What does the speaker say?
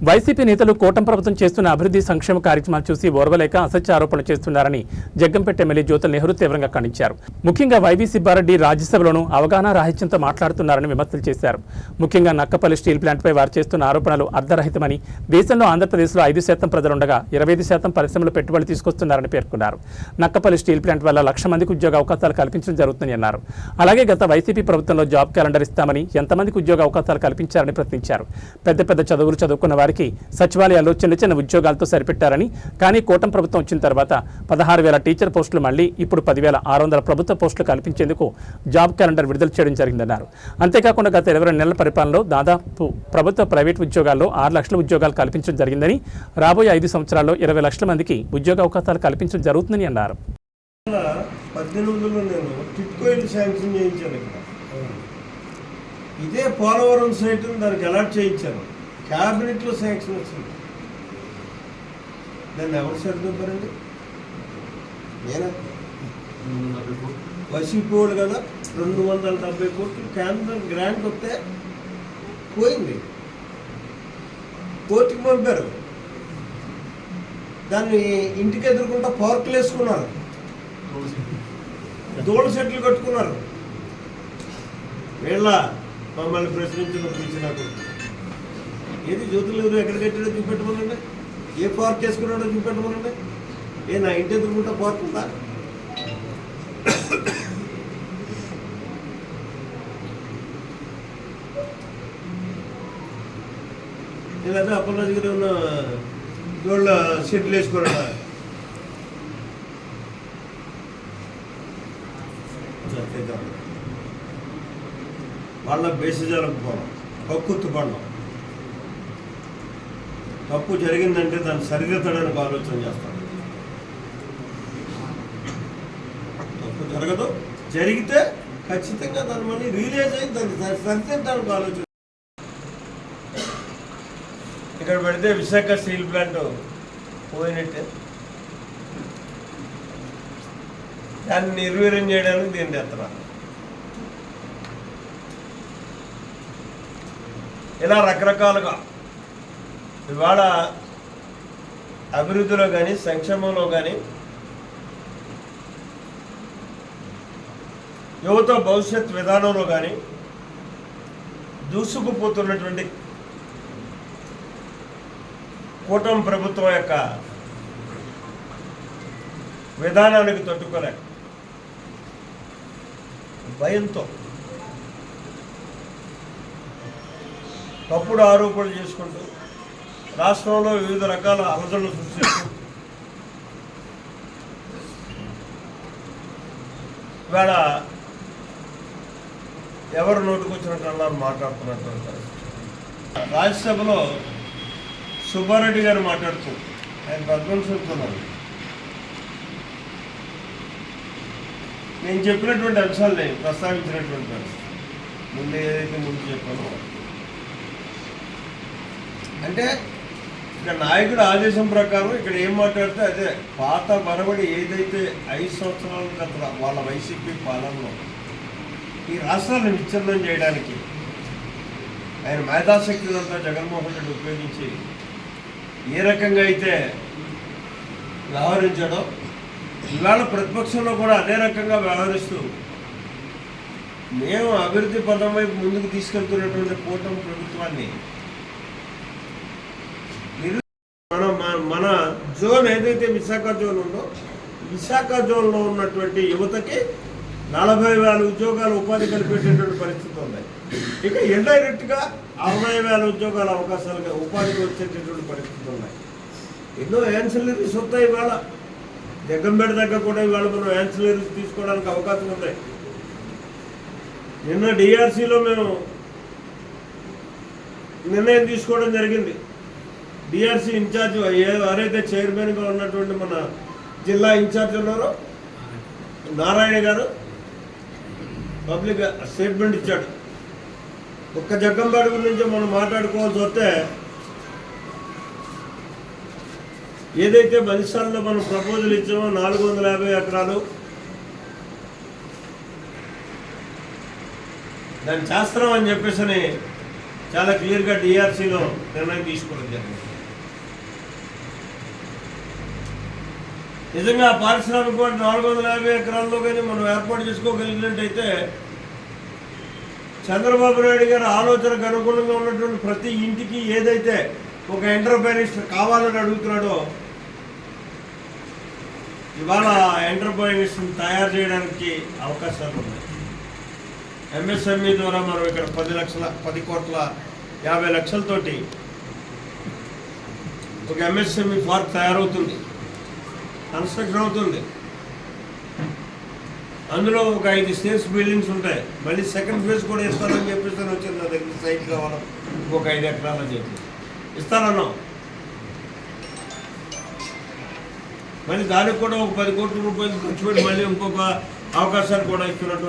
YCP నేతలు కూటమి ప్రభుత్వం చేస్తున్న అభివృద్ధి సంక్షేమ కార్యక్రమాలు చూసి ఓర్వలేక అసత్య ఆరోపణలు చేస్తున్నారని జగ్గంపేట ఎమ్మెల్యే జ్యోతుల నెహ్రూ తీవ్రంగా ఖండించారు. ముఖ్యంగా వైవీ సుబ్బారెడ్డి రాజ్యసభలోనూ అవగాహన రాహిత్యంతో మాట్లాడుతున్నారని విమర్శలు చేశారు. ముఖ్యంగా నక్కపల్లి స్టీల్ ప్లాంట్పై వారు చేస్తున్న ఆరోపణలు అర్ధరహితమని, దేశంలో ఆంధ్రప్రదేశ్లో 5% ప్రజలుండగా 25% పరిశ్రమలు పెట్టుబడులు తీసుకొస్తున్నారని పేర్కొన్నారు. నక్కపల్లి స్టీల్ ప్లాంట్ వల్ల 1,00,000 మందికి ఉద్యోగ అవకాశాలు కల్పించడం జరుగుతుందని అన్నారు. అలాగే గత వైసీపీ ప్రభుత్వంలో జాబ్ క్యాలెండర్ ఇస్తామని ఎంతమందికి ఉద్యోగ అవకాశాలు కల్పించారని ప్రశ్నించారు. పెద్ద పెద్ద చదువులు చదువుకున్న వారికి సచివాలయాల్లో చిన్న చిన్న ఉద్యోగాలతో సరిపెట్టారని, కానీ కూటమి ప్రభుత్వం వచ్చిన తర్వాత 16,000 టీచర్ పోస్టులు మళ్లీ ఇప్పుడు 10,600 ప్రభుత్వ పోస్టులు కల్పించేందుకు జాబ్ క్యాలెండర్ విడుదల చేయడం జరిగిందన్నారు. అంతేకాకుండా గత 22 నెలల పరిపాలనలో దాదాపు ప్రభుత్వ ప్రైవేట్ ఉద్యోగాల్లో 6 లక్షల ఉద్యోగాలు కల్పించడం జరిగిందని, రాబోయే 5 సంవత్సరాల్లో 20 లక్షల మందికి ఉద్యోగ అవకాశాలు కల్పించడం జరుగుతుందని అన్నారు. 18లో నేను టిట్కోయిల్ శాంక్షన్ చేయించాను. ఇక్కడ ఇదే పోలవరం సైట్ దానికి అలాట్ చేయించాను. క్యాబినెట్లో శాంక్షన్ వచ్చింది. దాన్ని ఎవరు సరిదిద్దారండి? నేనే వసిపోడు కదా. 270 కోట్లు కేంద్రం గ్రాంట్ వస్తే పోయింది, కోర్టుకి పంపారు. దాన్ని ఇంటికి ఎదుర్కొంటా పార్కులు వేసుకున్నారు, దోళ సెట్లు కట్టుకున్నారు. వీళ్ళ మమ్మల్ని ప్రశ్నించినప్పుడు ఏది జ్యోతుల నెహ్రూ ఎక్కడ కట్టాడో చూపెట్టమనండి, ఏ పార్క్ వేసుకున్నాడో చూపెట్టమనండి. నా ఇంటి ఎదుర్కొంటా పార్క్ ఉందా? లేదా అప్పలరాజు గారు ఉన్న దోళ్ళ సెట్లు వేసుకున్నాడా? వాళ్ళ బేసిజాలకు పోవడం, కక్కుత్తు పడడం. తప్పు జరిగిందంటే దాన్ని సరిదిద్దడానికి ఆలోచన చేస్తాను. తప్పు జరగదు, జరిగితే ఖచ్చితంగా దాన్ని మళ్ళీ రియలైజ్ అయ్యి దాన్ని సరిదిద్దడానికి ఆలోచన. ఇక్కడ పెడితే విశాఖ స్టీల్ ప్లాంట్ పోయినట్టే, దాన్ని నిర్వీర్యం చేయడానికి దీన్ని ఎత్తరా. ఇలా రకరకాలుగా ఇవాళ అభివృద్ధిలో కానీ సంక్షేమంలో కానీ యువత భవిష్యత్ విధానంలో కానీ దూసుకుపోతున్నటువంటి కూటమి ప్రభుత్వం యొక్క విధానానికి తట్టుకోలేక భయంతో తప్పుడు ఆరోపణలు చేసుకుంటూ రాష్ట్రంలో వివిధ రకాల అలజడులు సృష్టిస్తూ ఇవాళ ఎవరు నోటుకొచ్చినట్టు మాట్లాడుతున్నటువంటి పరిస్థితి. రాజ్యసభలో సుబ్బారెడ్డి గారు మాట్లాడుతూ ఆయన పద్మశిస్తున్నారు. నేను చెప్పినటువంటి అంశాలని ప్రస్తావించినటువంటి పరిస్థితి. ముందు ఏదైతే ముందు చెప్పానో అంటే ఇక్కడ నాయకుడు ఆదేశం ప్రకారం ఇక్కడ ఏం మాట్లాడితే అదే పాత మనబడి ఏదైతే 5 సంవత్సరాల గత వాళ్ళ వైసీపీ పాలనలో ఈ రాష్ట్రాన్ని విచ్ఛిన్నం చేయడానికి ఆయన మేధాశక్తులంతా జగన్మోహన్ రెడ్డి ఉపయోగించి ఏ రకంగా అయితే వ్యవహరించాడో ఇవాళ ప్రతిపక్షంలో కూడా అదే రకంగా వ్యవహరిస్తూ మేము అభివృద్ధి పదం వైపు ముందుకు తీసుకెళ్తున్నటువంటి కూటమి ప్రభుత్వాన్ని మన జోన్ ఏదైతే విశాఖ జోన్ ఉందో విశాఖ జోన్లో ఉన్నటువంటి యువతకి 40,000 ఉద్యోగాలు ఉపాధి కల్పించేటువంటి పరిస్థితి ఉన్నాయి. ఇక ఇండైరెక్ట్గా 60,000 ఉద్యోగాల అవకాశాలుగా ఉపాధికి వచ్చేటటువంటి పరిస్థితులు ఉన్నాయి. ఎన్నో యాన్సిలరీస్ వస్తాయి. ఇవాళ జగ్గంపేట దగ్గర కూడా ఇవాళ మనం యాన్సిలరీస్ తీసుకోవడానికి అవకాశం ఉంది. నిన్న డిఆర్సీలో మేము నిర్ణయం తీసుకోవడం జరిగింది. డిఆర్సీ ఇన్ఛార్జ్ ఎవరైతే చైర్మన్గా ఉన్నటువంటి మన జిల్లా ఇన్ఛార్జ్ ఉన్నారో నారాయణ గారు పబ్లిక్ స్టేట్మెంట్ ఇచ్చాడు. ఒక్క జగ్గంపేట గురించి మనం మాట్లాడుకోవాల్సి వస్తే ఏదైతే మనిషాల్లో మనం ప్రపోజల్ ఇచ్చామో 450 ఎకరాలు దాన్ని చేస్తున్నామని చెప్పేసి చాలా క్లియర్గా డిఆర్సీలో నిర్ణయం తీసుకోవడం జరిగింది. నిజంగా పారిశ్రామిక 450 ఎకరాల్లో కానీ మనం ఏర్పాటు చేసుకోగలిగినట్టయితే చంద్రబాబు నాయుడు గారి ఆలోచనకు అనుగుణంగా ఉన్నటువంటి ప్రతి ఇంటికి ఏదైతే ఒక ఎంటర్ప్రైనిస్ట్ కావాలని అడుగుతున్నాడో ఇవాళ ఎంటర్ప్రైనిస్ట్ని తయారు చేయడానికి అవకాశాలు ఉన్నాయి. ఎంఎస్ఎంఈ ద్వారా మనం ఇక్కడ 10,50,00,000 ఒక ఎంఎస్ఎంఈ పార్క్ తయారవుతుంది, కన్స్ట్రక్షన్ అవుతుంది. అందులో ఒక 5 స్టేర్స్ బిల్డింగ్స్ ఉంటాయి. మళ్ళీ సెకండ్ ఫేజ్ కూడా ఇస్తానని చెప్పేసి వచ్చింది నా దగ్గర సైట్ కావాలి ఇంకొక 5 ఎకరాలని చెప్పి ఇస్తానన్నాం. మళ్ళీ దానికి కూడా ఒక 10 కోట్ల రూపాయలు ఖర్చు పెట్టి మళ్ళీ ఇంకొక అవకాశాలు కూడా ఇస్తున్నట్టు